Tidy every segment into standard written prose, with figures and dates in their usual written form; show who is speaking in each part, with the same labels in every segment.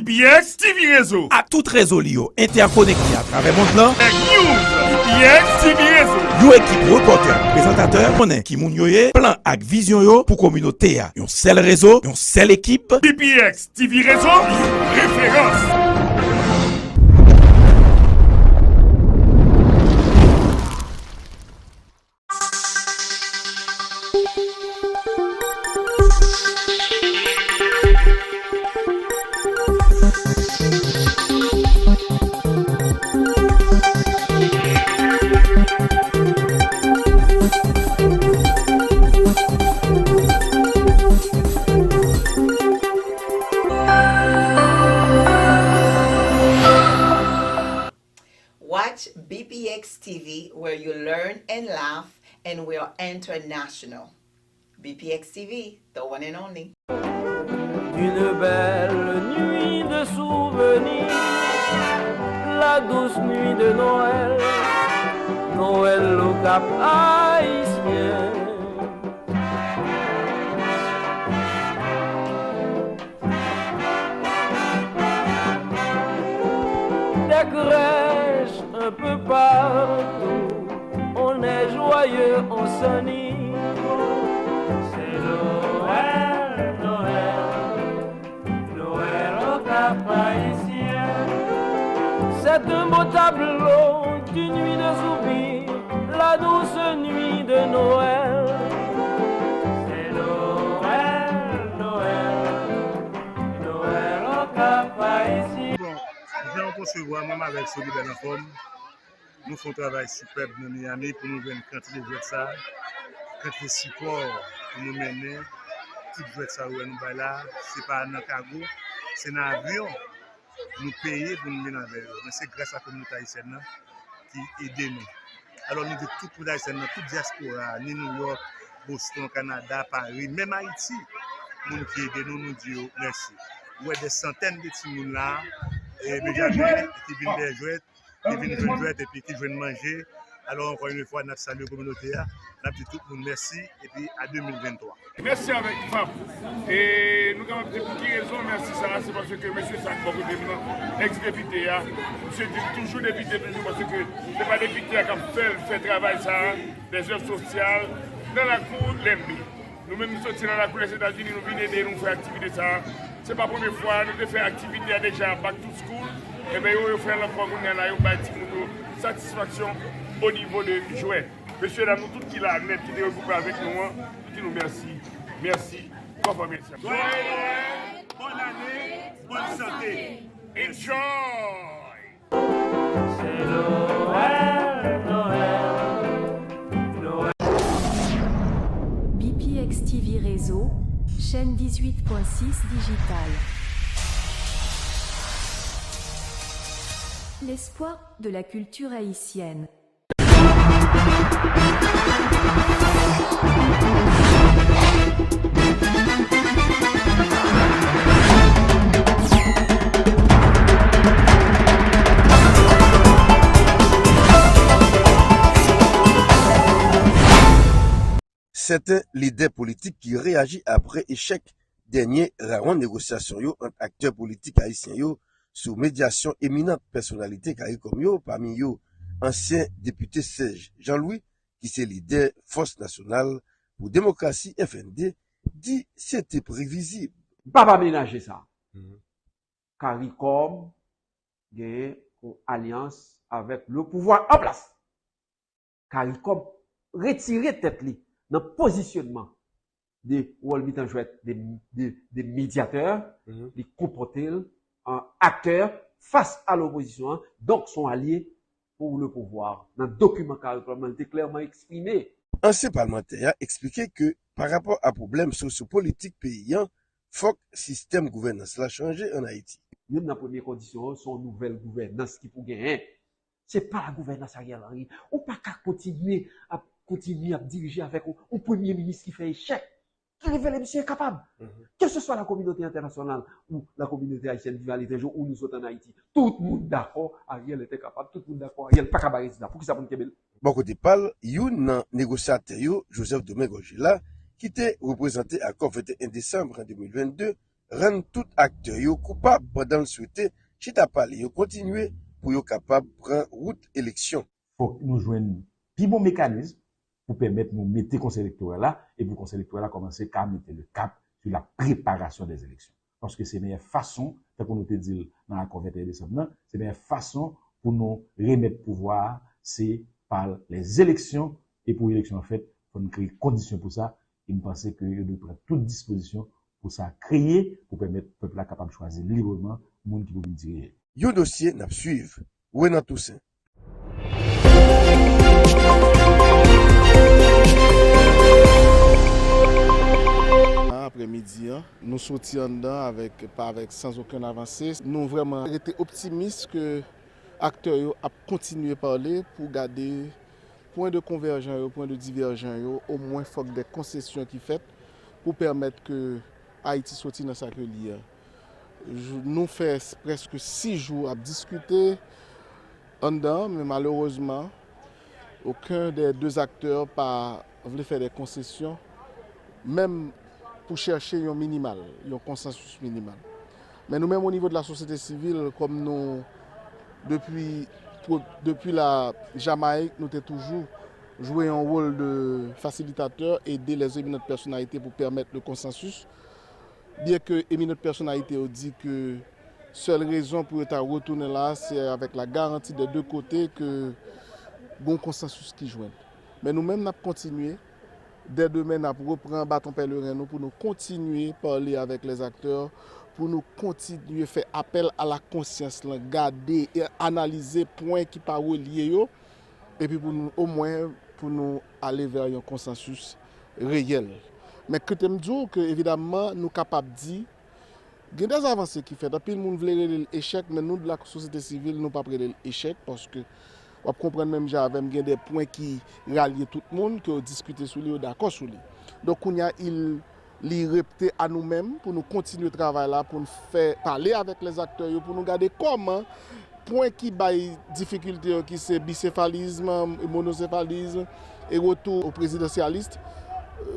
Speaker 1: BPX TV Réseau.
Speaker 2: À tout réseau Lio, interconnecté à travers le monde là.
Speaker 1: News, BPX TV Réseau.
Speaker 2: Yo équipe reporter, présentateur, connaît qui moun yo ye, plan ak vision yo pour communauté a. Yon seul réseau, yon seule équipe.
Speaker 1: BPX TV Réseau, référence.
Speaker 3: Watch BPX TV where you learn and laugh and we are international. BPX TV, the one and only.
Speaker 4: Une belle nuit de souvenirs, la douce nuit de Noël, Noël au Cap Haïtien. Des crèches un peu partout, on est joyeux, on s'enivre. C'est Noël, Noël, Noël au Cap Haïtien. C'est un beau tableau d'une nuit de soupir, la douce nuit de Noël. C'est Noël, Noël, Noël au Cap Haïtien.
Speaker 5: Bon, on concevoir même avec Soli Benaforme. Nous faisons un travail superbe dans Miami pour nous donner quantité de jouets ça, quantité de support pour nous mener. Tout jouet ça où nous va là, c'est pas dans cargo, c'est dans l'avion. Nous payons pour nous mener avec eux. Mais c'est grâce à la communauté haïtienne qui aide nous. Alors nous disons tout le haïtien, toute diaspora, ni New York, Boston, Canada, Paris, même Haïti, nous qui aident nous, nous disons merci. Ouais, des centaines de petits gens là, et Benjamin, qui viennent des jouets, qui viennent jouer et puis qui viennent manger. Alors encore une fois, nous saluons la communauté, nous disons tout le monde merci et puis à 2023.
Speaker 1: Merci avec FAP. Et nous avons dit pour qui raison, merci ça, c'est parce que M. Sakbo, ex-député, monsieur dit toujours député, parce que ce n'est pas député qui a fait travail ça, des œuvres sociales, dans la cour Lembi. Nous-mêmes nous sortis dans la cour des États-Unis, nous venons aider, nous faire activité ça. Ce n'est pas la première fois, nous avons fait activité déjà back to school. Et bien, nous faisons l'enfant, nous avons satisfaction au niveau de jouets. Monsieur, dames, nous tous qui l'a net, qui est regroupé avec nous, qui nous merci. Merci. Bonne
Speaker 5: année, bonne santé.
Speaker 1: Enjoy!
Speaker 4: C'est Noël, Noël, Noël.
Speaker 6: BPX TV Réseau, chaîne 18.6 digitale. L'espoir de la culture haïtienne.
Speaker 7: C'était leader politique qui réagit après échec dernier round de négociation entre acteurs politiques haïtiens sous médiation éminente personnalité comme yo, parmi yo ancien député Serge Jean-Louis qui c'est leader Force nationale pour démocratie FND dit c'était prévisible.
Speaker 8: Pas ménager ça. CARICOM gagne une alliance avec le pouvoir en place. CARICOM retirer tête li dans le positionnement des des médiateurs, des comporter en acteurs face à l'opposition, donc sont alliés pour le pouvoir. Dans le document CARICOM, c'est clairement exprimé.
Speaker 7: Ancien parlementaire a expliqué que par rapport à problèmes sociopolitiques payants, faut que le système gouvernance l'a changé en Haïti.
Speaker 8: Une des premières conditions, son nouvelle gouvernance qui pour gagner. C'est pas la gouvernance Ariel Henry. On pas qu'à continuer à diriger avec un premier ministre qui fait échec. Qui révèle monsieur incapable. Que ce soit la communauté internationale ou la communauté haïtienne vivant à l'étranger ou nous autres en Haïti. Tout le monde d'accord, Ariel était capable. Tout le monde d'accord, Ariel pas capable de pour qui ça pour Kébel.
Speaker 7: Bon côté parle, yon négociateur Joseph Domingue Ogila qui était représenté à COP 21 décembre 2022 rend tout acteur yo coupable pendant le souhaiter chita parler yo continuer pour yo capable prendre route élection.
Speaker 8: Faut que nous joignons plus bon mécanisme pour permettre nous mettre le conseil électoral là et pour le conseil électoral là commencer à mettre le cap sur la préparation des élections. Parce que c'est la meilleure façon, comme nous te dit dans l'accord 21 décembre, c'est la meilleure façon pour nous remettre pouvoir, c'est par les élections. Et pour l'élection, en fait, il faut nous créer des conditions pour ça. Et nous pensons que nous devons prendre toute disposition pour ça créer, pour permettre au peuple capable de choisir librement le monde qui veut dire.
Speaker 7: Yo dossier n'a suivre. Renan Toussaint.
Speaker 9: Après-midi, nous sortions dedans sans aucune avancée. Nous vraiment été optimistes que les acteurs ont continué à parler pour garder point de convergence, point de divergence, au moins il faut des concessions qui faites pour permettre que Haïti sorte dans sa lié. Nous faisons presque 6 jours à discuter en dedans, mais malheureusement, aucun des deux acteurs n'a voulu faire des concessions, même pour chercher un minimal, un consensus minimal. Mais nous-mêmes au niveau de la société civile, comme nous, depuis la Jamaïque, nous avons toujours joué un rôle de facilitateur, aider les éminentes personnalités pour permettre le consensus. Bien que éminentes personnalités ont dit que seule raison pour être retourné là, c'est avec la garantie des deux côtés que bon consensus qui joint. Mais nous-mêmes, nous avons continué. Dès demain, nous reprendre bâton pèlerin pour nous continuer à parler avec les acteurs, pour nous continuer à faire appel à la conscience, garder et analyser les points qui sont reliés, et puis pour nous, au moins pour nous aller vers un consensus réel. Mais que je me dis que évidemment, nous sommes capables de dire il y a des avancées qui fait. Depuis, le monde voulait l'échec, mais nous, de la société civile, nous ne pas prêter l'échec parce que on comprend même que j'avais des points qui rallient tout le monde, qui ont discuté sur lui, d'accord sur lui. Donc, il répétait à nous-mêmes pour nous continuer le travail là, pour nous faire parler avec les acteurs, pour nous garder comment, point qui baille difficulté, qui c'est bicéphalisme, monocéphalisme et retour au présidentialiste,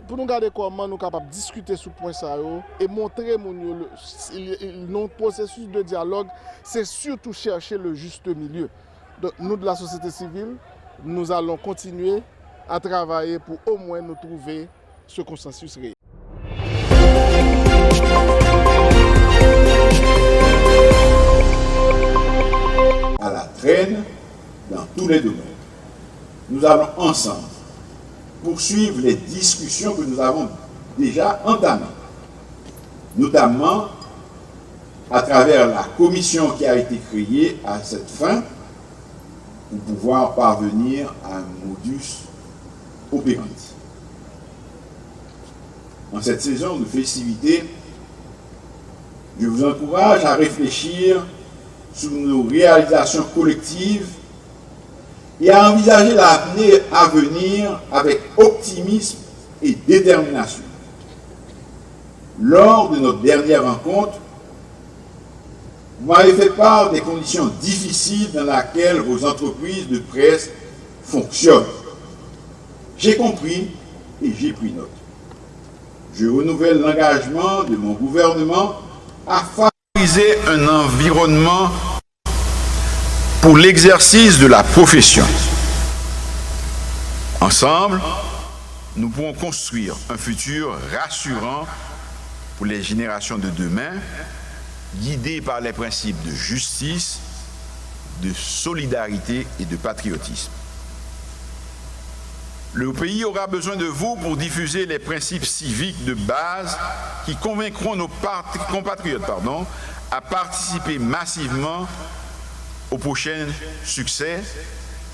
Speaker 9: pour nous garder comment nous sommes capables de discuter sur ce point ça et montrer notre processus de dialogue, c'est surtout chercher le juste milieu. Donc, nous de la société civile, nous allons continuer à travailler pour au moins nous trouver ce consensus réel.
Speaker 10: À la traîne dans tous les domaines. Nous allons ensemble poursuivre les discussions que nous avons déjà entamées, notamment à travers la commission qui a été créée à cette fin pour pouvoir parvenir à un modus operandi. En cette saison de festivités, je vous encourage à réfléchir sur nos réalisations collectives et à envisager l'avenir à venir avec optimisme et détermination. Lors de notre dernière rencontre, vous m'avez fait part des conditions difficiles dans lesquelles vos entreprises de presse fonctionnent. J'ai compris et j'ai pris note. Je renouvelle l'engagement de mon gouvernement à favoriser un environnement pour l'exercice de la profession. Ensemble, nous pouvons construire un futur rassurant pour les générations de demain, guidé par les principes de justice, de solidarité et de patriotisme. Le pays aura besoin de vous pour diffuser les principes civiques de base qui convaincront nos compatriotes à participer massivement aux prochains succès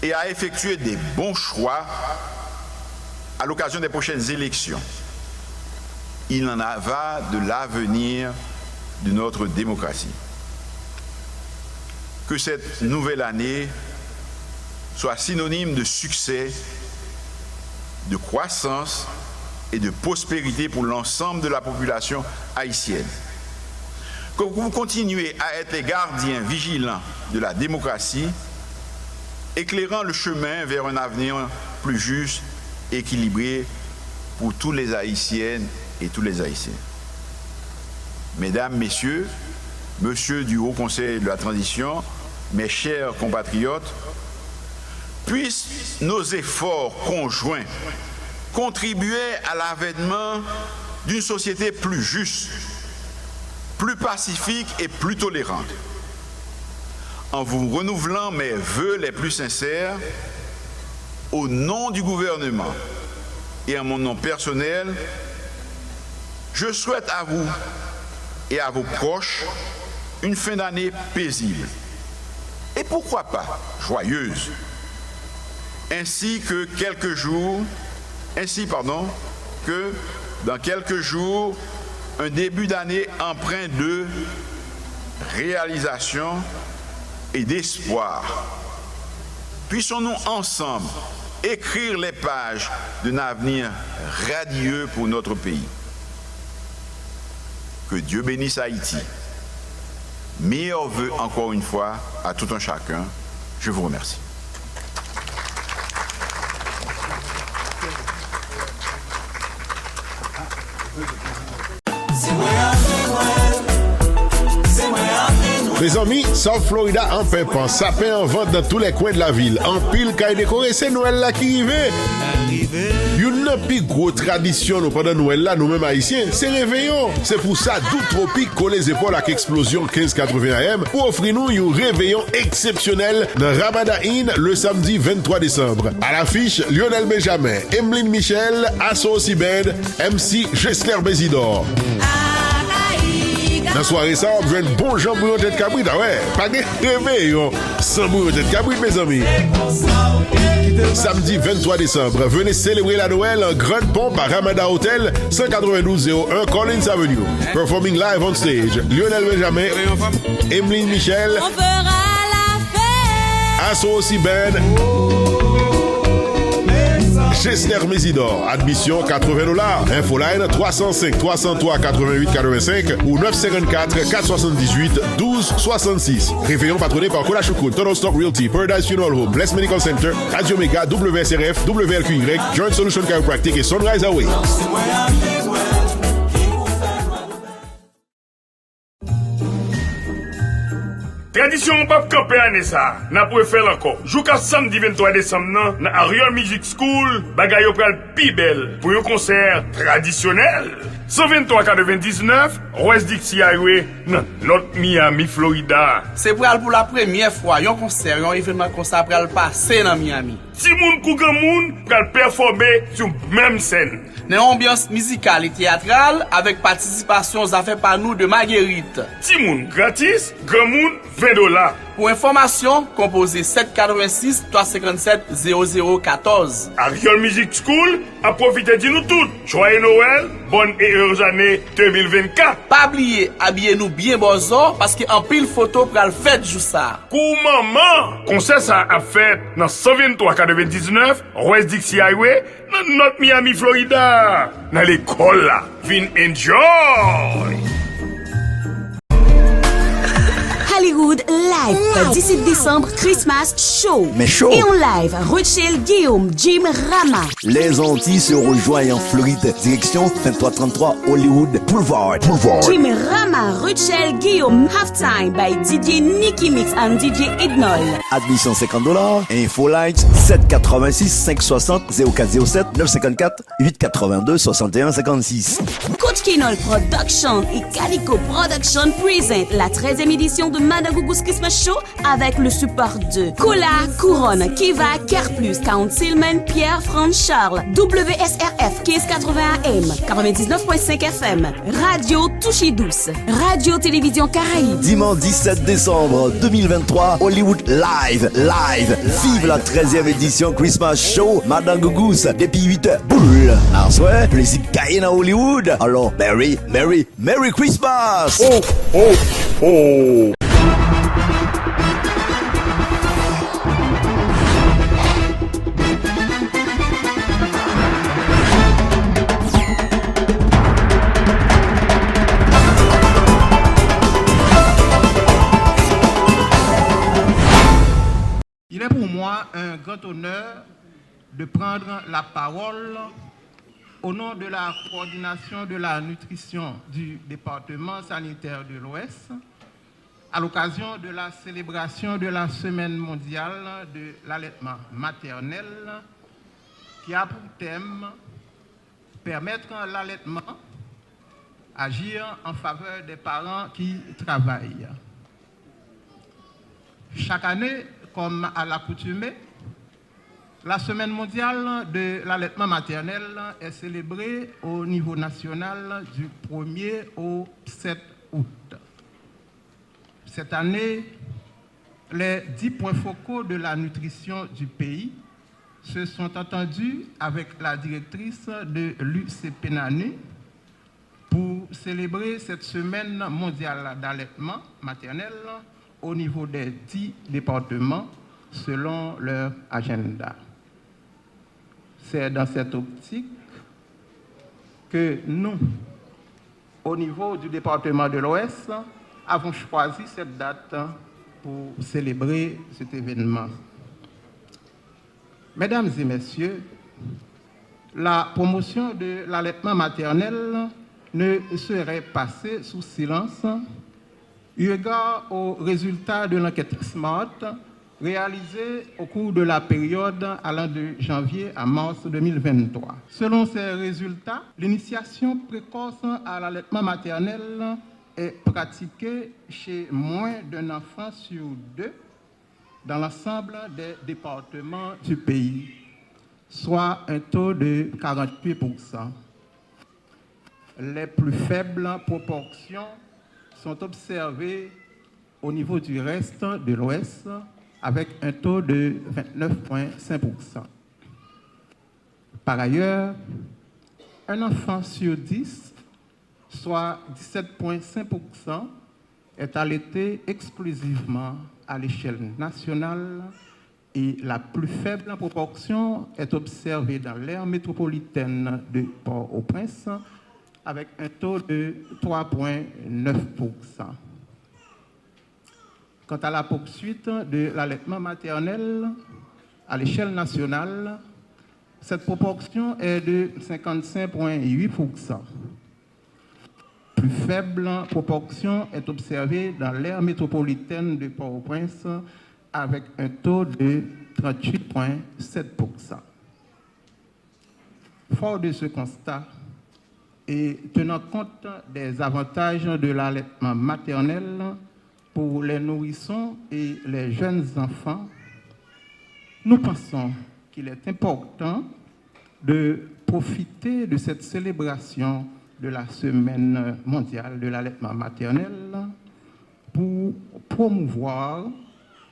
Speaker 10: et à effectuer des bons choix à l'occasion des prochaines élections. Il en va de l'avenir de notre démocratie. Que cette nouvelle année soit synonyme de succès, de croissance et de prospérité pour l'ensemble de la population haïtienne. Que vous continuez à être les gardiens vigilants de la démocratie, éclairant le chemin vers un avenir plus juste et équilibré pour tous les Haïtiennes et tous les Haïtiens. Mesdames, Messieurs, Monsieur du Haut Conseil de la Transition, mes chers compatriotes, puissent nos efforts conjoints contribuer à l'avènement d'une société plus juste, plus pacifique et plus tolérante. En vous renouvelant mes vœux les plus sincères, au nom du gouvernement et en mon nom personnel, je souhaite à vous et à vos proches une fin d'année paisible et pourquoi pas joyeuse, ainsi que dans quelques jours, un début d'année empreint de réalisation et d'espoir. Puissons-nous ensemble écrire les pages d'un avenir radieux pour notre pays. Que Dieu bénisse Haïti. Meilleurs vœux encore une fois à tout un chacun. Je vous remercie.
Speaker 11: Mes amis, South Florida en pimpant, sapin en vente dans tous les coins de la ville. En pile, caille décoré, c'est Noël là qui arrive. Une plus grosse tradition nous pendant Noël là, nous-mêmes haïtiens, c'est réveillon. C'est pour ça, Doux Tropique colle les épaules avec Explosion 1580 AM pour offrir nous un réveillon exceptionnel dans Ramada Inn le samedi 23 décembre. À l'affiche, Lionel Benjamin, Emeline Michel, Associ Band, MC Gessler Bézidor. Dans la soirée, ça, on veut un bon jambon de tête cabrit. Ah ouais, pas de réveillon sans bouillon de tête cabrit, mes amis. Samedi 23 décembre, venez célébrer la Noël en grande pompe à Ramada Hotel, 19201 Collins Avenue. Performing live on stage, Lionel Benjamin, Emeline Michel, on fera la fête. Associ Band, Gessler Mésidor. Admission $80. Infoline 305 303 88 85 ou 954 478 12 66. Réveillon patronné par Kola Choukoun, Total Stock Realty, Paradise Funeral Home, Bless Medical Center, Radio Mega, WSRF, WLQY, Joint Solution Chiropractic et Sunrise Away.
Speaker 1: Tradition pap campé année ça, n'a pour faire encore. Jusqu'à samedi 23 décembre dans Ariel Music School, bagay yo pral pi belle pour un concert traditionnel. 123,99 West Dixie Highway, North Miami, Florida.
Speaker 12: C'est pour la première fois, un concert, un événement comme ça pral passer dans Miami.
Speaker 1: Si moun kou grand moun pral performer sur même scène.
Speaker 12: Une ambiance musicale et théâtrale avec participation aux affaires par nous de Marguerite.
Speaker 1: Timoun gratis, grand moun $20.
Speaker 12: Pour information, composez 786 357 0014.
Speaker 1: Ariel Music School a profité de nous toutes. Joyeux Noël, bonne et heureuse année 2024.
Speaker 12: Pas oublier, habillez-nous bien bozo parce qu'en pile photo pour le fête jou ça.
Speaker 1: Kou maman, concert ça a fait dans 123,99 West Dixie Highway, dans North Miami, Florida. Dans l'école là. Vin enjoy.
Speaker 13: Hollywood Live, 17 décembre, Christmas Show.
Speaker 14: Mais show.
Speaker 13: Et en live, Rochelle Guillaume, Jim Rama.
Speaker 14: Les Antilles se rejoignent en Floride, direction 2333 Hollywood Boulevard.
Speaker 13: Jim Rama, Rochelle Guillaume, Halftime by DJ Nicky Mix and DJ Ignol.
Speaker 14: Admission $50. Infolight 786 560 0407 954 882 61 56.
Speaker 13: Coach Kinol Production et Calico Production présente la 13e édition de Madagougou's Christmas Show avec le support de Cola, Couronne, Kiva, Carplus, Councilman, Pierre, France Charles, WSRF 1580 AM, 99.5 FM, Radio Touché Douce, Radio Télévision Caraïbe.
Speaker 14: Dimanche 17 décembre 2023, Hollywood Live. Vive la 13e édition Christmas Show Madagougou's depuis 8h. Boule. En soirée, plaisir de à Hollywood. Alors, Merry Christmas.
Speaker 11: Oh.
Speaker 15: Il est pour moi un grand honneur de prendre la parole au nom de la coordination de la nutrition du département sanitaire de l'Ouest, à l'occasion de la célébration de la Semaine mondiale de l'allaitement maternel, qui a pour thème permettre l'allaitement, agir en faveur des parents qui travaillent. Chaque année, comme à l'accoutumée, la Semaine mondiale de l'allaitement maternel est célébrée au niveau national du 1er au 7 août. Cette année, les 10 points focaux de la nutrition du pays se sont entendus avec la directrice de l'UCPNANU pour célébrer cette semaine mondiale d'allaitement maternel au niveau des 10 départements selon leur agenda. C'est dans cette optique que nous, au niveau du département de l'Ouest, avons choisi cette date pour célébrer cet événement. Mesdames et messieurs, la promotion de l'allaitement maternel ne serait passée sous silence eu égard aux résultats de l'enquête SMART réalisée au cours de la période allant de janvier à mars 2023. Selon ces résultats, l'initiation précoce à l'allaitement maternel est pratiquée chez moins d'un enfant sur 2 dans l'ensemble des départements du pays, soit un taux de 48%. Les plus faibles proportions sont observées au niveau du reste de l'Ouest, avec un taux de 29,5%. Par ailleurs, un enfant sur 10, soit 17,5%, est allaité exclusivement à l'échelle nationale et la plus faible proportion est observée dans l'aire métropolitaine de Port-au-Prince avec un taux de 3,9%. Quant à la poursuite de l'allaitement maternel à l'échelle nationale, cette proportion est de 55,8%. Plus faible proportion est observée dans l'aire métropolitaine de Port-au-Prince avec un taux de 38,7%. Fort de ce constat et tenant compte des avantages de l'allaitement maternel pour les nourrissons et les jeunes enfants, nous pensons qu'il est important de profiter de cette célébration de la Semaine mondiale de l'allaitement maternel pour promouvoir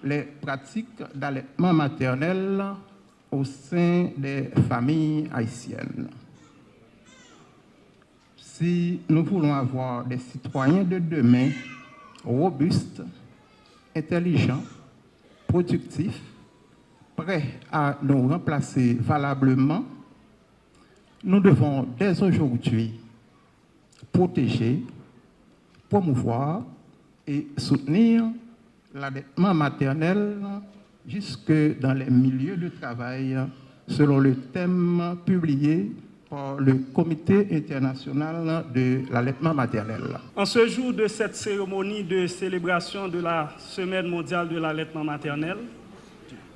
Speaker 15: les pratiques d'allaitement maternel au sein des familles haïtiennes. Si nous voulons avoir des citoyens de demain robustes, intelligents, productifs, prêts à nous remplacer valablement, nous devons dès aujourd'hui protéger, promouvoir et soutenir l'allaitement maternel jusque dans les milieux de travail selon le thème publié par le Comité international de l'allaitement maternel.
Speaker 16: En ce jour de cette cérémonie de célébration de la Semaine mondiale de l'allaitement maternel,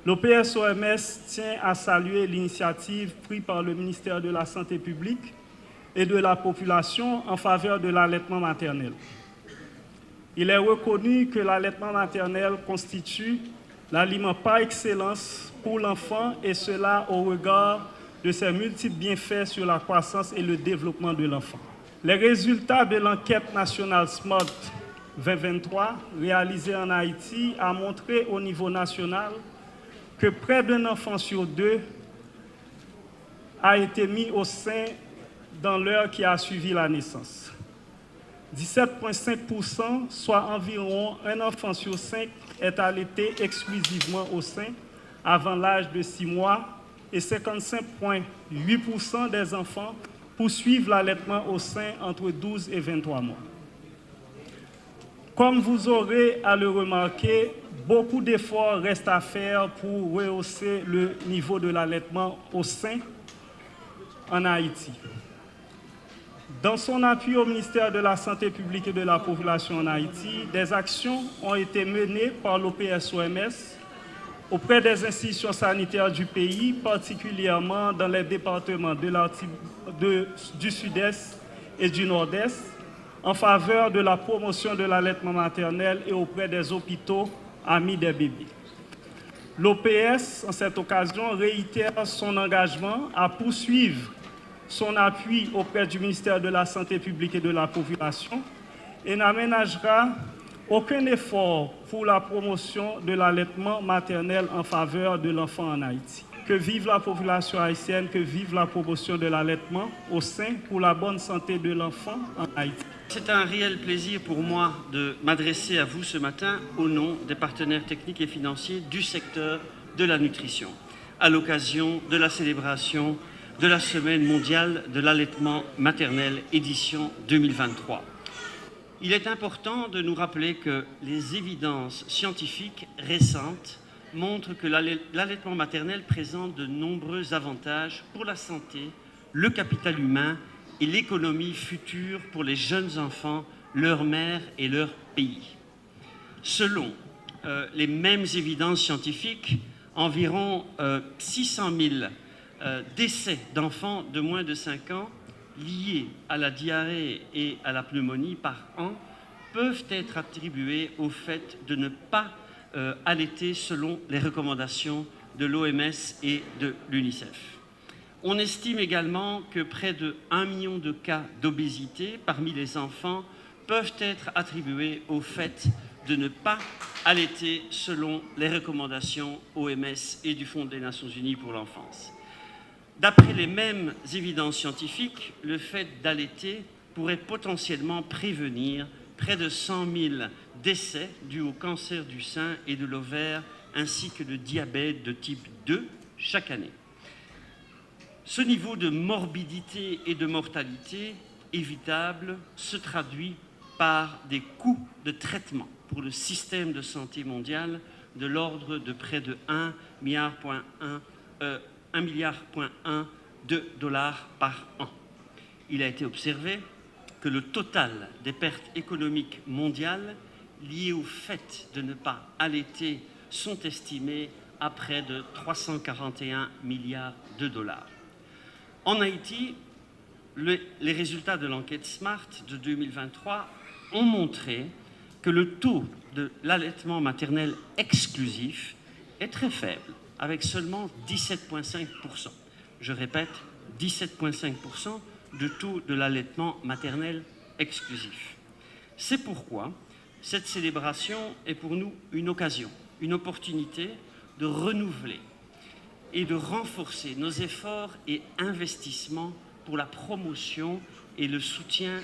Speaker 16: l'OPS-OMS tient à saluer l'initiative prise par le ministère de la Santé publique et de la population en faveur de l'allaitement maternel. Il est reconnu que l'allaitement maternel constitue l'aliment par excellence pour l'enfant et cela au regard de ses multiples bienfaits sur la croissance et le développement de l'enfant. Les résultats de l'enquête nationale SMART 2023 réalisée en Haïti a montré au niveau national que près d'un enfant sur 2 a été mis au sein dans l'heure qui a suivi la naissance. 17,5%, soit environ un enfant sur 5, est allaité exclusivement au sein avant l'âge de 6 mois et 55,8% des enfants poursuivent l'allaitement au sein entre 12 et 23 mois. Comme vous aurez à le remarquer, beaucoup d'efforts restent à faire pour rehausser le niveau de l'allaitement au sein en Haïti. Dans son appui au ministère de la Santé publique et de la Population en Haïti, des actions ont été menées par l'OPS-OMS auprès des institutions sanitaires du pays, particulièrement dans les départements du Sud-Est et du Nord-Est, en faveur de la promotion de l'allaitement maternel et auprès des hôpitaux amis des bébés. L'OPS, en cette occasion, réitère son engagement à poursuivre son appui auprès du ministère de la Santé publique et de la Population et n'aménagera aucun effort pour la promotion de l'allaitement maternel en faveur de l'enfant en Haïti. Que vive la population haïtienne, que vive la promotion de l'allaitement au sein pour la bonne santé de l'enfant en Haïti.
Speaker 17: C'est un réel plaisir pour moi de m'adresser à vous ce matin au nom des partenaires techniques et financiers du secteur de la nutrition, à l'occasion de la célébration de la Semaine mondiale de l'allaitement maternel édition 2023. Il est important de nous rappeler que les évidences scientifiques récentes montrent que l'allaitement maternel présente de nombreux avantages pour la santé, le capital humain et l'économie future pour les jeunes enfants, leurs mères et leur pays. Selon les mêmes évidences scientifiques, environ 600 000 décès d'enfants de moins de 5 ans liés à la diarrhée et à la pneumonie par an peuvent être attribués au fait de ne pas allaiter selon les recommandations de l'OMS et de l'UNICEF. On estime également que près de 1 million de cas d'obésité parmi les enfants peuvent être attribués au fait de ne pas allaiter selon les recommandations OMS et du Fonds des Nations Unies pour l'enfance. D'après les mêmes évidences scientifiques, le fait d'allaiter pourrait potentiellement prévenir près de 100 000 décès dus au cancer du sein et de l'ovaire ainsi que de diabète de type 2 chaque année. Ce niveau de morbidité et de mortalité évitable se traduit par des coûts de traitement pour le système de santé mondial de l'ordre de près de 1,1 milliard de dollars par an. Il a été observé que le total des pertes économiques mondiales liées au fait de ne pas allaiter sont estimées à près de 341 milliards de dollars. En Haïti, les résultats de l'enquête SMART de 2023 ont montré que le taux de l'allaitement maternel exclusif est très faible, avec seulement 17,5%. Je répète, 17,5% de taux de l'allaitement maternel exclusif. C'est pourquoi cette célébration est pour nous une occasion, une opportunité de renouveler et de renforcer nos efforts et investissements pour la promotion et le soutien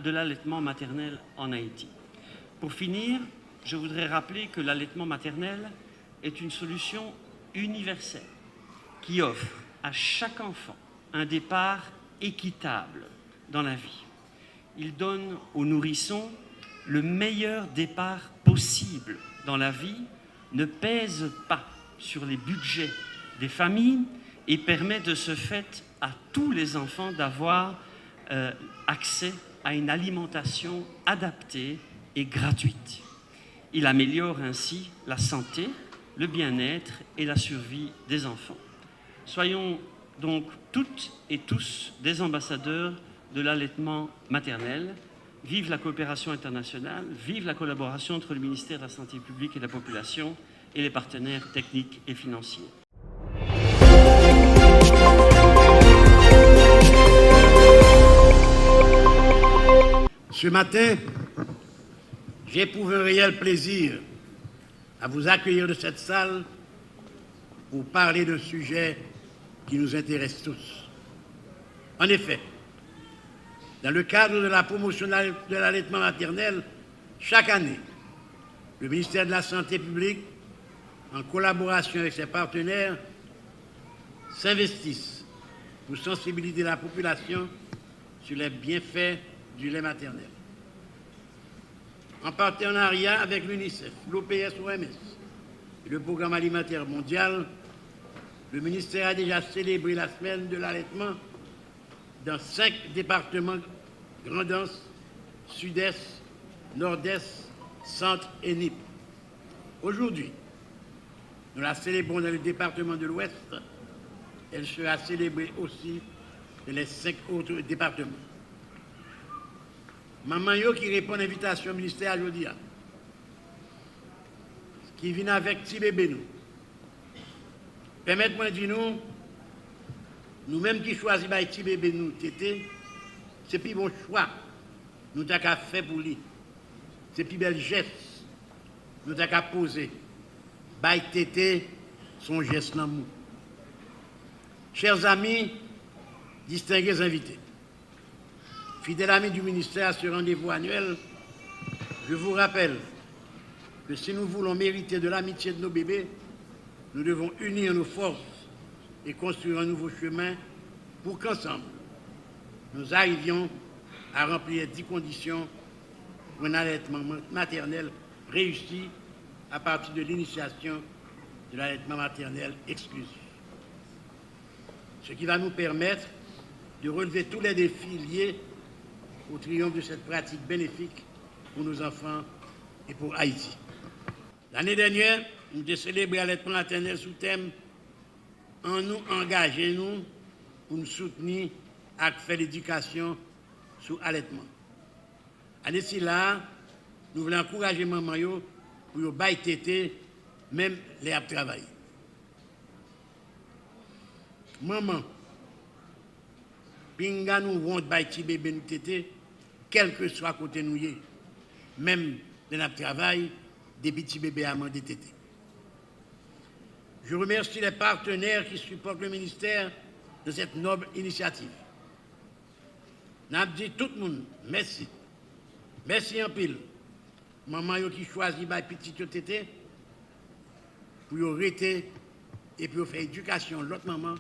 Speaker 17: de l'allaitement maternel en Haïti. Pour finir, je voudrais rappeler que l'allaitement maternel est une solution universelle qui offre à chaque enfant un départ équitable dans la vie. Il donne aux nourrissons le meilleur départ possible dans la vie, ne pèse pas sur les budgets des familles et permet de ce fait à tous les enfants d'avoir accès à une alimentation adaptée et gratuite. Il améliore ainsi la santé, le bien-être et la survie des enfants. Soyons donc toutes et tous des ambassadeurs de l'allaitement maternel. Vive la coopération internationale, vive la collaboration entre le ministère de la Santé publique et de la Population et les partenaires techniques et financiers.
Speaker 18: Ce matin, j'éprouve un réel plaisir à vous accueillir de cette salle pour parler d'un sujet qui nous intéresse tous. En effet, dans le cadre de la promotion de l'allaitement maternel, chaque année, le ministère de la Santé publique, en collaboration avec ses partenaires, s'investissent pour sensibiliser la population sur les bienfaits du lait maternel. En partenariat avec l'UNICEF, l'OPS-OMS et le Programme alimentaire mondial, le ministère a déjà célébré la semaine de l'allaitement dans 5 départements Grand-Anse, Sud-Est, Nord-Est, Centre et NIP. Aujourd'hui, nous la célébrons dans le département de l'Ouest. Elle sera célébrée aussi dans les 5 autres départements. Maman yo qui répond à l'invitation ministère aujourd'hui, qui vient avec petit bébé nous. Permettez-moi de dire nous-mêmes qui choisissons petit bébé nous, tété, c'est plus bon choix nous avons fait pour lui. C'est plus bel geste nous avons posé. Bail tété, son geste d'amour. Chers amis, distingués invités, fidèles amis du ministère à ce rendez-vous annuel, je vous rappelle que si nous voulons mériter de l'amitié de nos bébés, nous devons unir nos forces et construire un nouveau chemin pour qu'ensemble, nous arrivions à remplir 10 conditions pour un allaitement maternel réussi à partir de l'initiation de l'allaitement maternel exclusif. Ce qui va nous permettre de relever tous les défis liés au triomphe de cette pratique bénéfique pour nos enfants et pour Haïti. L'année dernière, nous avons célébré l'allaitement maternel sous thème « En nous engager nous pour nous soutenir à faire l'éducation sous allaitement ». Année là, nous voulons encourager maman yo pour yo bail tété même les à travailler. Maman, pinga nous vont bail petit bébé nous tété quel que soit côté nous yé, même dans notre travail, des petits bébés à manger tété. Je remercie les partenaires qui supportent le ministère de cette noble initiative. N'a dit tout le monde merci. Merci en pile. Maman yo qui choisit ba petit tété pour yo rester et pour faire éducation l'autre maman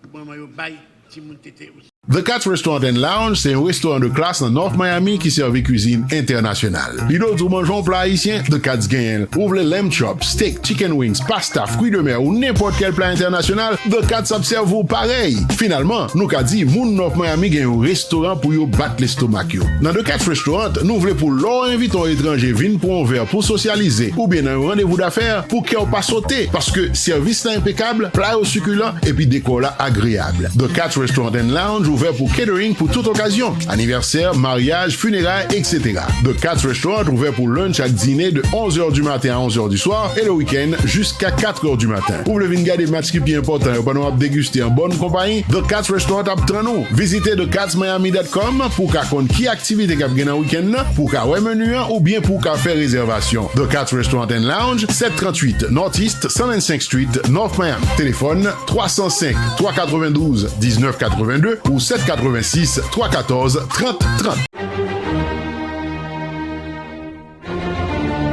Speaker 18: pour maman yo bail petit moun tété aussi.
Speaker 11: The Cats Restaurant and Lounge, c'est un restaurant de classe dans North Miami qui servait cuisine internationale. Lido du mangeons plat haïtien, The Cats gagne. Ouvre les lamb chops, steak, chicken wings, pasta, fruits de mer ou n'importe quel plat international, The Cats observe vous pareil. Finalement, nous qu'a dit, moun North Miami gagne un restaurant pour yo battre l'estomac yo. Dans The Cats Restaurant, nous voulons pour l'or invitons étrangers viennent pour un verre pour socialiser ou bien un rendez-vous d'affaires pour qu'ils pas sauter parce que service là impeccable, plat au succulent et puis décor là agréable. The Cats Restaurant and Lounge ouvert pour catering pour toute occasion, anniversaire, mariage, funérailles, etc. The Cats Restaurant ouvert pour lunch à dîner de 11h du matin à 11h du soir et le week-end jusqu'à 4h du matin. Pour le venir des matchs qui bien important et nous déguster en bonne compagnie, The Cats Restaurant apprend nous. Visitez thecatsmiami.com pour qu'à compte qui activité qu'a bien en week-end pour qu'à ouais menu ou bien pour qu'à faire réservation. The Cats Restaurant and Lounge, 738 Northeast 125 Street, North Miami. Téléphone 305 392 1982 ou 786 314 30 30.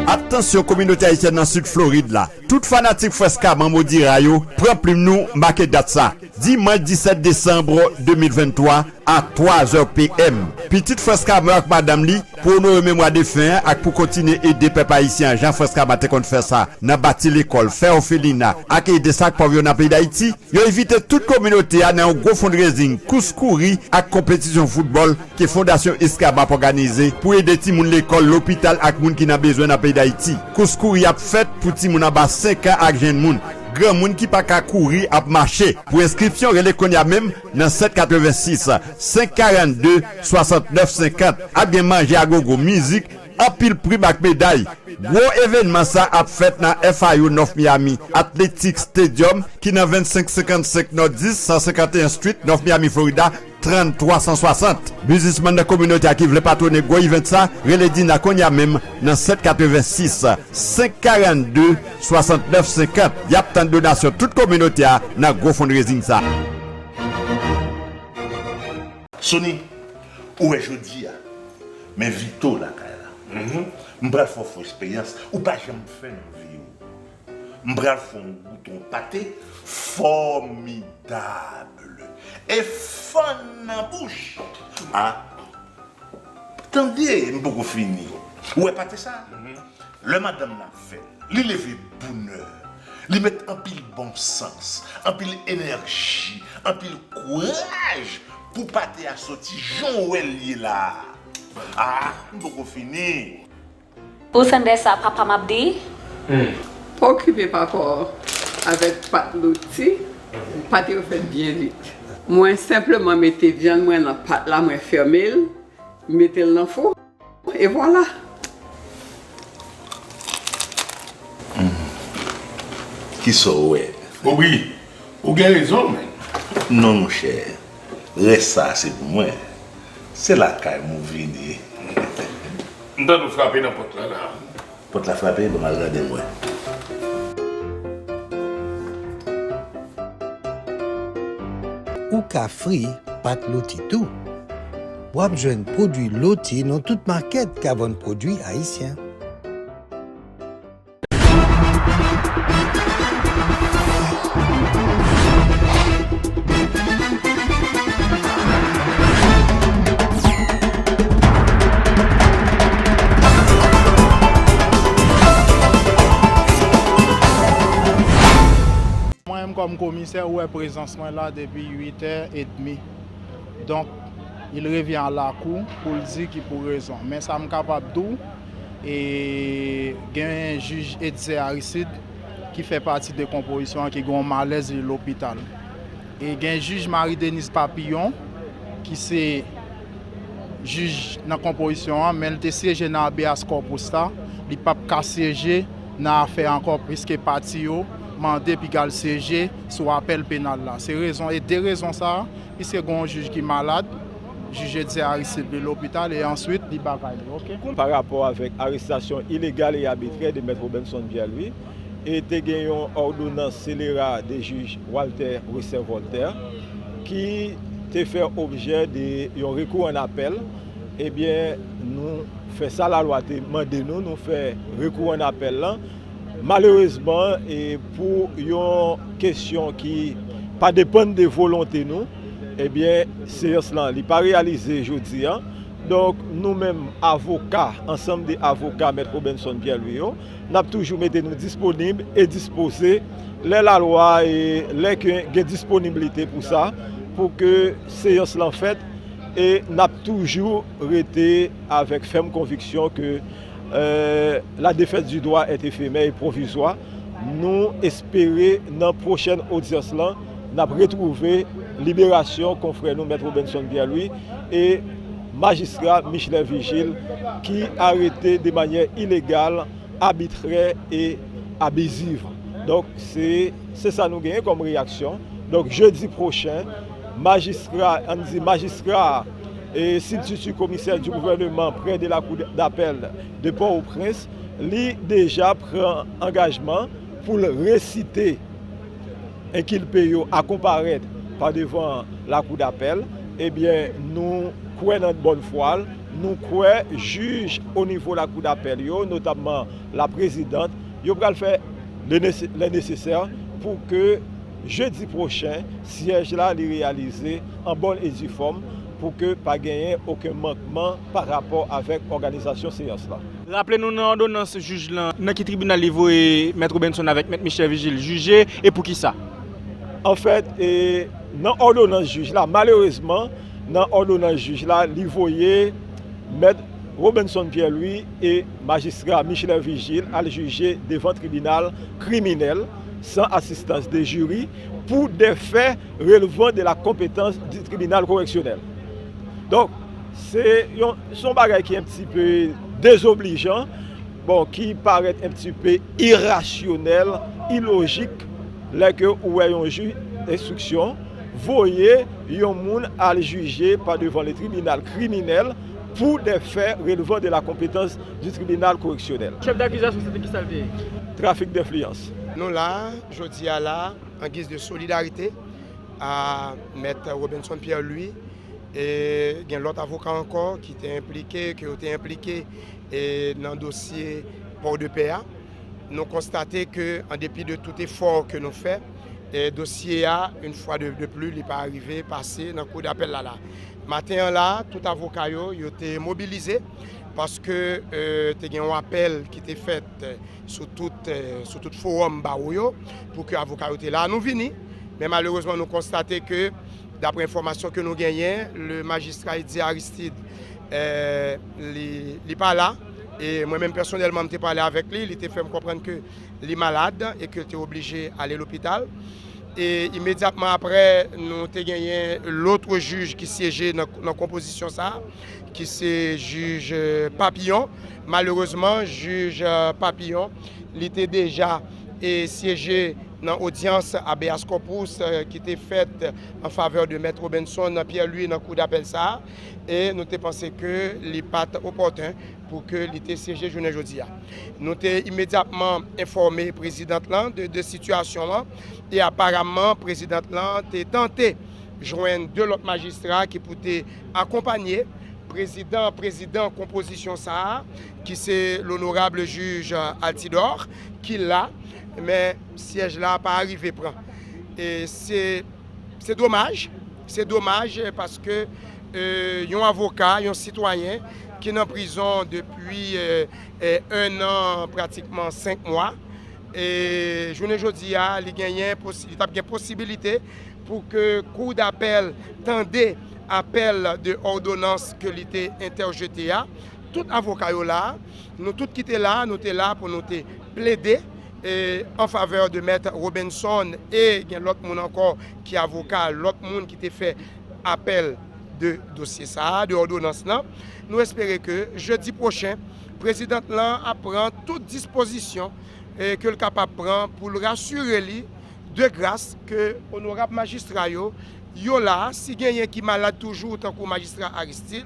Speaker 14: Attention communauté haïtienne dans Sud Floride là. Tout fanatique Fresca Mamodi Rayo, prend plume nous marqué date ça. Dimanche 17 décembre 2023 à 3h PM. Petite Fresca avec madame li pour nos mémoires de fin et pour continuer aider peuple haïtien. Jean Fresca batte kon faire ça. N'a bâti l'école, faire orphelinat, accueillir des sacs pour dans pays d'Haïti. Yo invité toute communauté à un gros fundraising, couscouri et compétition football que Fondation Escaba organisé pour aider ti moun l'école, l'hôpital et moun qui n'a besoin dans pays d'Haïti. Couscouri a fait pour ti moun en bas 5 ans ak jeune moun. Grand moun qui pas ka courir a marcher. Pour inscription, relais konya même dans 786 542 69 50. A bien manger à gogo musique, en pile prix bak médaille. Gros événement ça a fait dans FIU North Miami Athletic Stadium qui dans 2555 North 10 151 Street North Miami Florida 3360. Businessman de la communauté qui veut patronner go event ça, relais dina konya même dans 786 542 69 50. Y a tant de donations toute communauté a dans gros fundraising ça.
Speaker 19: Sony, où est jeudi mais vito la kaya. M'bral fò expérience ou pas jamais fait dans vie. M'bral fò un bouton pâté formidable et fun en bouche. Ah. Attendez, m'boko fini. Où est pâté ça? Le madame l'a fait. Li levé bonheur. Li met en pile bon sens, en pile énergie, en pile courage pour pas te sortir Jean ou elle là. Ah, on peut finir.
Speaker 20: Pour sender ça, papa m'a dit.
Speaker 21: Pas occuper papa avec pâte l'outil, pâte au fait bien vite. Moi simplement mettez viande moi dans pâte là, moi fermer, mettez-le dans le four et voilà.
Speaker 19: Qui sont ouais?
Speaker 1: Oui, vous avez raison, mais.
Speaker 19: Non, mon cher. Reste ça, c'est pour moi. C'est la caille, mon vini.
Speaker 1: On doit nous frapper dans la porte là.
Speaker 19: Pour te la frapper, bon, regardez-moi.
Speaker 22: Ou ka fri pat loti tout. Wap jwen produit loti non toute market ka von produit haïtien.
Speaker 9: Moi-même comme commissaire, ouais, présentement là depuis 8h30. Donc, il revient à la cour pour dire qu'il pour raison. Mais ça me capable d'où et il y a un juge Edze Aristide qui fait partie de la composition qui a un malaise de l'hôpital. Et il y a un juge Marie-Denise Papillon qui c'est juge dans la composition, mais elle était siégé dans l'ABS Corpus. Il n'a pas siégé dans l'affaire encore plus que parti. Mandé puis gal siéger sur appel pénal là. C'est raison et des raisons ça, puisque un juge qui est malade, juge Edze Aristide de l'hôpital et ensuite il bagaille. OK.
Speaker 23: Par rapport avec arrestation illégale et arbitraire de M. Robinson Pierre-Louis et te une ordonnance scélérate des juges Walter Roussel-Voltaire qui te fait objet de recours en appel. Eh bien, nous fait ça la loi te demande nous fait recours en appel là. Malheureusement, et pour une question qui pas dépend de volonté nous, eh bien, séance là, il n'est pas réalisé aujourd'hui. Donc, nous-mêmes, avocats, ensemble des avocats, M. Robinson Pierre-Louis, nous avons toujours mis nous disponibles et disposés la loi et les disponibilité pour ça, pour que séance là en fait, et nous avons toujours été avec ferme conviction que la défaite du droit est éphémère et provisoire. Nous espérons dans la prochaine audience là, nous avons retrouvé libération confrère nous, M. Robinson Pierre-Louis et magistrat Michel Vigile qui a arrêté de manière illégale, arbitraire et abusive. Donc c'est ça nous gagnons comme réaction. Donc jeudi prochain, magistrat et substitut commissaire du gouvernement près de la cour d'appel de Port-au-Prince, lui déjà prend engagement pour le réciter et qu'il paye à comparaître par devant la cour d'appel. Eh bien, nous croyons dans notre bonne foi, nous croyons juge au niveau de la cour d'appel, notamment la présidente, ils vont faire le nécessaire pour que jeudi prochain, siège là, les réalisé en bonne et due forme, pour que pas gagner aucun manquement par rapport avec l'organisation séance là.
Speaker 24: Rappelez-nous dans l'ordonnance juge là, dans quel tribunal niveau et M. Benson avec M. Michel Vigile jugé et pour qui ça?
Speaker 23: En fait, dans l'ordonnance juge là, malheureusement, dans l'ordonnance juge là, il voyait M. Robinson Pierre-Louis et magistrat Michel Vigile à le juger devant le tribunal criminel sans assistance des jurys pour des faits relevant de la compétence du tribunal correctionnel. Donc, c'est son bagage qui est un petit peu désobligeant, bon, qui paraît un petit peu irrationnel, illogique, là que où est un juge d'instruction, voyez un monde à le juger par devant le tribunal criminel pour des faits relevant de la compétence du tribunal correctionnel.
Speaker 24: Chef d'accusation, c'était qui ça le fait?
Speaker 23: Trafic d'influence.
Speaker 25: Nous là, je dis là, en guise de solidarité, à M. Robinson Pierre-Louis, et il y a l'autre avocat encore qui était impliqué, dans le dossier Port de PA. Nous constatons qu'en dépit de tout effort que nous faisons, le dossier a, une fois de plus, il n'est pas arrivé, passé dans le cours d'appel là. Matin là, tout avocat a été mobilisé parce que il y a un appel qui était fait sur tout forum pour que l'avocat était là. Nous venons, mais malheureusement nous constatons que d'après l'information que nous gagnons, le magistrat Eddy Aristide n'est pas là. Et moi-même personnellement, je parlé avec lui, il était fait me comprendre que il est malade et qu'il était obligé d'aller à l'hôpital. Et immédiatement après, nous avons gagné l'autre juge qui siégeait dans la composition, qui c'est juge Papillon. Malheureusement, juge Papillon, il était déjà siégé dans l'audience à Habeas Corpus qui était faite en faveur de Maître Robinson Pierre-Louis dans le coup d'appel ça. Et nous avons pensé que ce n'est pas opportun pour que l'ité siégé journée aujourd'hui. Nous avons immédiatement informé le président de la situation et apparemment le président a tenté de joindre deux autres magistrats qui pouvaient accompagner président composition ça qui c'est l'honorable juge Altidor qui l'a mais siège là pas arrivé prend. Et c'est dommage parce que un avocat, un citoyen qui est en prison depuis 1 an, pratiquement 5 mois. Et je ne dis pas, il y a une possibilité pour que le cour d'appel tende appel de ordonnance que l'était interjeté. Tout avocat est là, nous tous qui sommes là, nous sommes là pour nous plaider en faveur de Maître Robinson et il y a l'autre monde encore qui est avocat, l'autre monde qui t'a fait appel de dossier ça, de ordonnance là. Nous espérons que jeudi prochain, le président là prend toute disposition que le capable prend pour le rassurer lui de grâce que honorable magistrat yo là si quelqu'un qui malade toujours tant que magistrat Aristide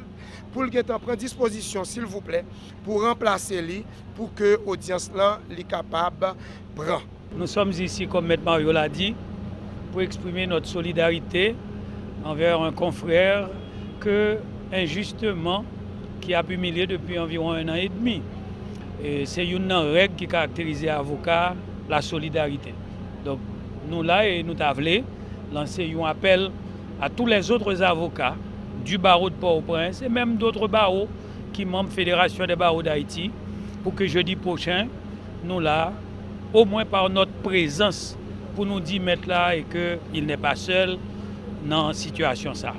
Speaker 25: pour le prendre disposition s'il vous plaît pour remplacer lui pour que l'audience là est capable prend.
Speaker 2: Nous sommes ici comme Maître Mario l'a dit pour exprimer notre solidarité envers un confrère que injustement qui a humilié depuis environ 1 an et demi. Et c'est une règle qui caractérise l'avocat, la solidarité. Donc nous là et nous t'avons lancé un appel à tous les autres avocats du barreau de Port-au-Prince et même d'autres barreaux qui membres Fédération des barreaux d'Haïti pour que jeudi prochain, nous là, au moins par notre présence, pour nous dire mettre là et qu'il n'est pas seul dans la situation ça.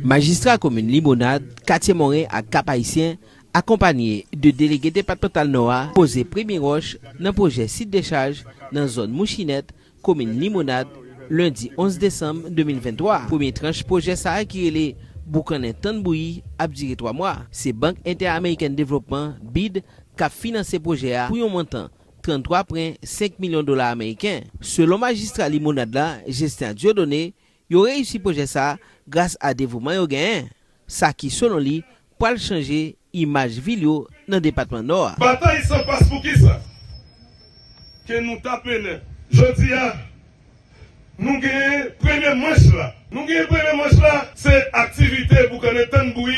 Speaker 3: Magistrat commune Limonade, quartier Morin à Cap-Haïtien, accompagné de délégués départemental Noah, posé premier roche dans le projet site de charge dans la zone Mouchinette, commune Limonade, lundi 11 décembre 2023. Premier tranche projet ça qui est les Boucanet Tanboui a duré 3 mois. C'est Banque Interaméricaine de Développement, BID, qui a financé le projet pour un montant 33,5 millions de dollars américains. Selon magistrat Limonade là, Justin Dieudonné, il a réussi le projet ça grâce à dévouement au gain. Ça qui selon lui pour changer image vidéo dans le département Nord.
Speaker 4: Bataille sans passe pour qui ça? Que nous tapons. Je dis à nous gagnons première manche là. Nous gagnons première manche là, c'est activité pour qu'on ait tant de bruit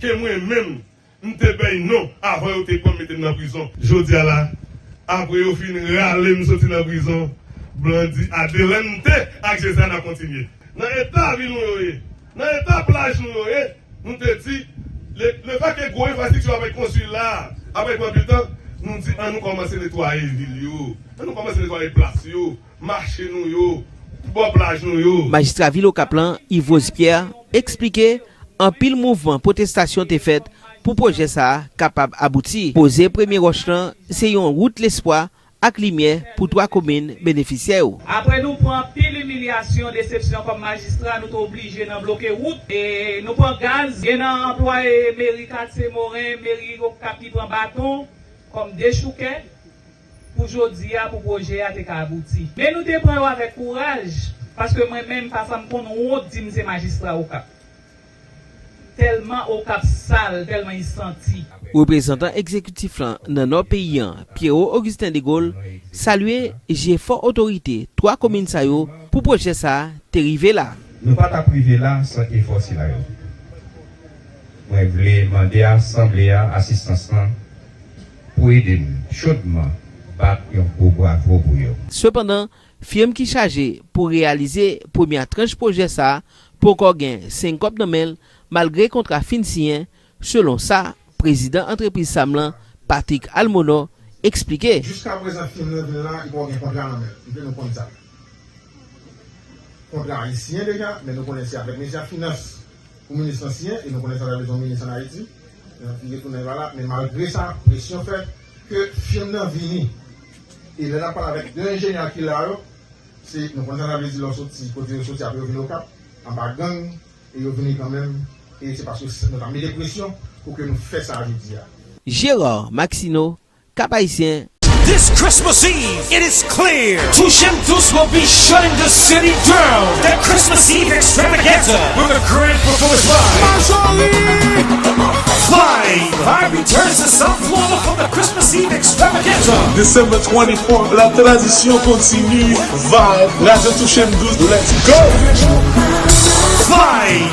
Speaker 4: que moi-même nous te paye non avant de te mettre dans la prison. Je dis à là, après au fin râler nous sortir dans la prison, Blandi Adelante avec Jésus à continuer. Dans l'état ville nous dans l'état plage nous te dit le fait que gros infrastructure avec consulat avec habitant nous dit nous commencer à nettoyer ville yo, nous commencer à nettoyer place yo, marcher nous yo, bon plage nous yo.
Speaker 3: Magistrat Vilo Kaplan Yves Pierre expliquait en pile mouvement protestation t'est faite pour projet ça capable aboutir. Poser premier roche c'est une route l'espoir avec lumière pour 3 communes bénéficiaires.
Speaker 5: Après nous prenons pile humiliation, déception comme magistrat, nous sommes obligés de bloquer route et nous prenons gaz. Il y a un employé mairie quartier Morin, mairie qui prend bâton comme des chouquets pour aujourd'hui pour projet à aboutir. Mais nous te prenons avec courage parce que moi-même pas ça me connaît on dit c'est magistrat au cap. Tellement au cap sale, tellement il senti.
Speaker 3: Représentant exécutif dans notre pays, Pierrot Augustin de Gaulle, salué j'ai fort autorité 3 communes ça yo pour projet ça t'arriver là.
Speaker 6: Nous pas ta privé là sans effort si là. Moi voulais demander à l'assemblée assistance pour aider chaudement battre un gros bravo pour eux.
Speaker 3: Cependant, firme qui chargé pour réaliser première tranche projet ça pour qu'on gagne 50 000 malgré contrat fin signé selon ça président entreprise Samlan Patrick Almono expliqué.
Speaker 15: Jusqu'à présent, film là, il va y avoir un contrat en main. Il peut nous prendre ça. Contrat haïtien déjà, mais nous connaissons avec les finances pour le ministre ancien et nous connaissons avec le ministre en Haïti. Mais malgré ça, pression fait que film là vini. Et là, on parle avec deux ingénieurs qui là, c'est nous connaissons avec les sorties, côté de sortie après au Cap, en bas gang, et ils viennent quand même. Et c'est parce que nous avons mis des pressions pour que nous fassions ça aujourd'hui.
Speaker 3: Gérard Maxino, Cap-Haïtien.
Speaker 7: This Christmas Eve, it is clear. Touchem Tous will be shutting the city down. That Christmas Eve extravaganza with a grand performance live. Fly returns to South Florida for the Christmas Eve extravaganza.
Speaker 4: December 24, la tradition continue. Vibe, Radio Touchem 12, let's go.
Speaker 7: Fly,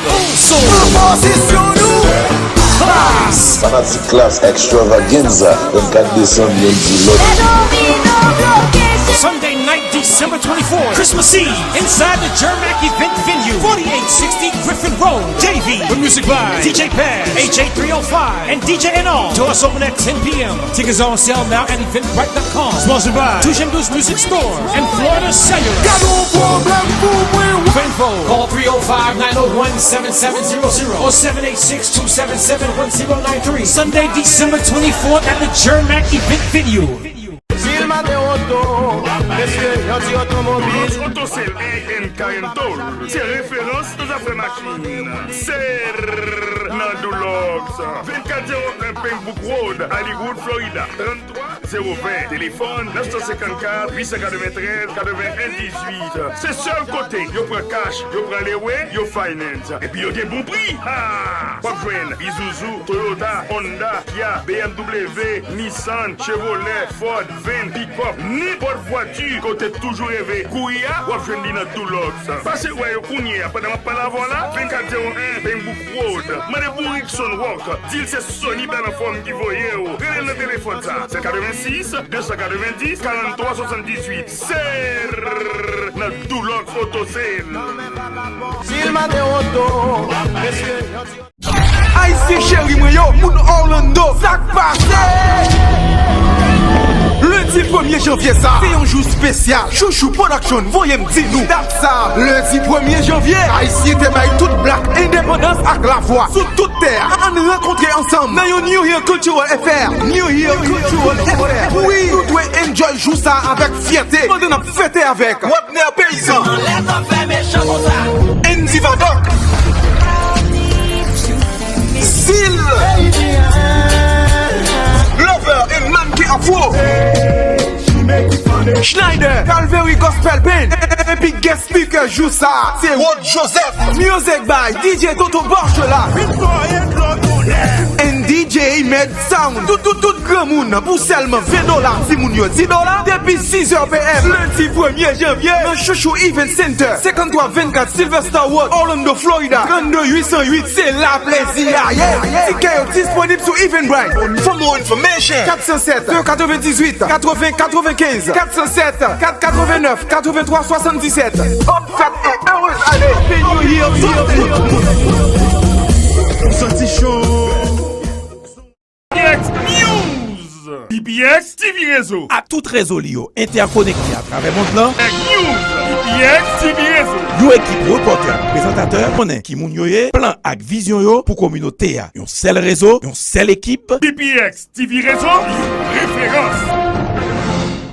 Speaker 7: Class.
Speaker 14: Fanatic Class Extravaganza, 24 décembre,
Speaker 7: Sunday night, December 24th, Christmas Eve, inside the Germac event venue, 4860 Griffin Road, JV, with music by DJ Paz, AJ305, and DJ NR. Doors open at 10 p.m. Tickets are on sale now at eventbrite.com. Sponsored by Touchem Douce Music Store and Florida Cellular. For info, call 305-901-7700 or 786-277-1093. Sunday, December 24th at the Germac event venue.
Speaker 1: Autosel ANK Toll, c'est référence aux affaires machines. C'est Nandulox. 2401 Pembroke Road, Hollywood, Florida. 33 020. Téléphone 954 893 81 18. C'est seul côté. Yo prend cash, yo prend les way, yo finance. Et puis yo des bons prix. Ah! Pas besoin. Isuzu, Toyota, Honda, Kia, BMW, Nissan, Chevrolet, Ford, Van, Pick-up, n'importe voiture, côté toujours rêvé. Kouya, ou je dis dans tout l'autre. Passez ouais, au Kounia, pendant ma parole là, 2401 Pembroke Road. Madame pour Rickson Walk, dit c'est Sony dans la forme qui voyait. Regardez le téléphone ça. C'est 86 290 43 78. C'est dans tout l'autre autosel.
Speaker 8: Haïti chéri moi yo, moun Orlando, ça passe. Lundi 1er janvier ça, c'est un jour spécial. Chouchou Production, voyez m'di nous. Date ça, lundi 1er janvier, Haïti te bail toute black indépendance avec la voix. Sous toute terre, on rencontrer ensemble. Dans yon New Year Cultural FR. New Year Cultural FR. Oui, nous devons enjoy jour ça avec fierté. On a fêté avec Wapner Paysan. Andy Vadok. Zil. Lover and Manke Afro. Schneider, Calvary Gospel Band, et guest speaker joue ça, c'est Rod Joseph. Music by DJ Toto Borge là. And DJ Med Sound. Tout grand monde pour seulement $20 si moun yo $10 depuis 6h PM. Lundi 1er janvier, dans Chouchou Event Center, 5324 Sylvester Road, Orlando, Florida. 32808, c'est la plaisir. Ticket disponible sur Eventbrite. For more information, 407 298 80 95 407 489 83 77. Bonne fête et heureuse année. New Year.
Speaker 1: Sorti chaud. PBX TV Réseau.
Speaker 8: À tout réseau Lio, interconnecté à travers mon plan.
Speaker 1: News. PBX TV Réseau.
Speaker 8: Yo équipe reporter, présentateur, connaît qui moun yo yé, plan ak vision yo pour communauté. Yon seul réseau, yon seule équipe.
Speaker 1: PBX TV Réseau. Référence.